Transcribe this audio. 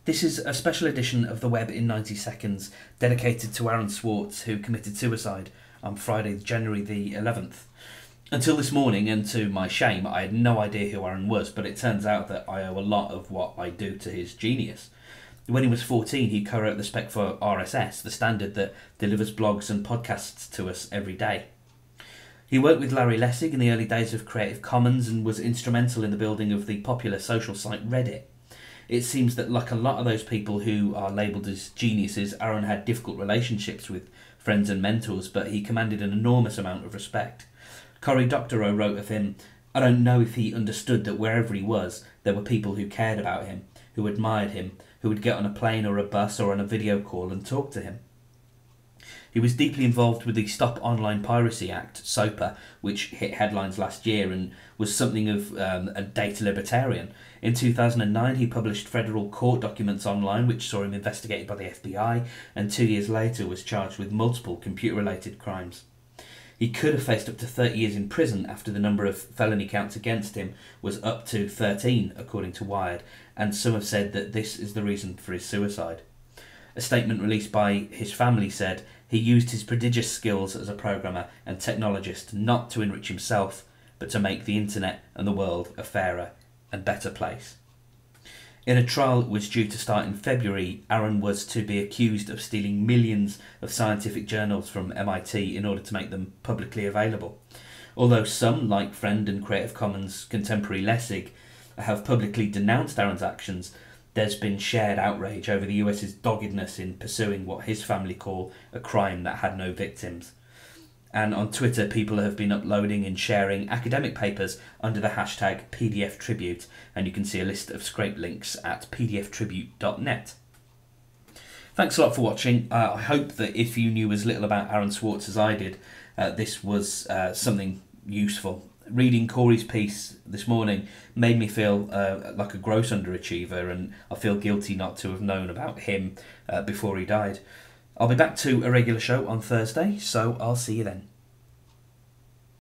This is a special edition of The Web in 90 Seconds dedicated to Aaron Swartz, who committed suicide on Friday, January the 11th. Until this morning, and to my shame, I had no idea who Aaron was, but it turns out that I owe a lot of what I do to his genius. When he was 14, he co-wrote the spec for RSS, the standard that delivers blogs and podcasts to us every day. He worked with Larry Lessig in the early days of Creative Commons and was instrumental in the building of the popular social site Reddit. It seems that, like a lot of those people who are labelled as geniuses, Aaron had difficult relationships with friends and mentors, but he commanded an enormous amount of respect. Cory Doctorow wrote of him, "I don't know if he understood that wherever he was, there were people who cared about him, who admired him, who would get on a plane or a bus or on a video call and talk to him." He was deeply involved with the Stop Online Piracy Act, SOPA, which hit headlines last year and was something of a data libertarian. In 2009, he published federal court documents online, which saw him investigated by the FBI, and 2 years later was charged with multiple computer-related crimes. He could have faced up to 30 years in prison after the number of felony counts against him was up to 13, according to Wired, and some have said that this is the reason for his suicide. A statement released by his family said, "He used his prodigious skills as a programmer and technologist not to enrich himself, but to make the internet and the world a fairer and better place." In a trial that was due to start in February, Aaron was to be accused of stealing millions of scientific journals from MIT in order to make them publicly available. Although some, like friend and Creative Commons contemporary Lessig, have publicly denounced Aaron's actions, there's been shared outrage over the US's doggedness in pursuing what his family call a crime that had no victims. And on Twitter, people have been uploading and sharing academic papers under the hashtag PDFtribute, and you can see a list of scraped links at pdftribute.net. Thanks a lot for watching. I hope that if you knew as little about Aaron Swartz as I did, this was something useful. Reading Cory's piece this morning made me feel like a gross underachiever, and I feel guilty not to have known about him before he died. I'll be back to a regular show on Thursday, so I'll see you then.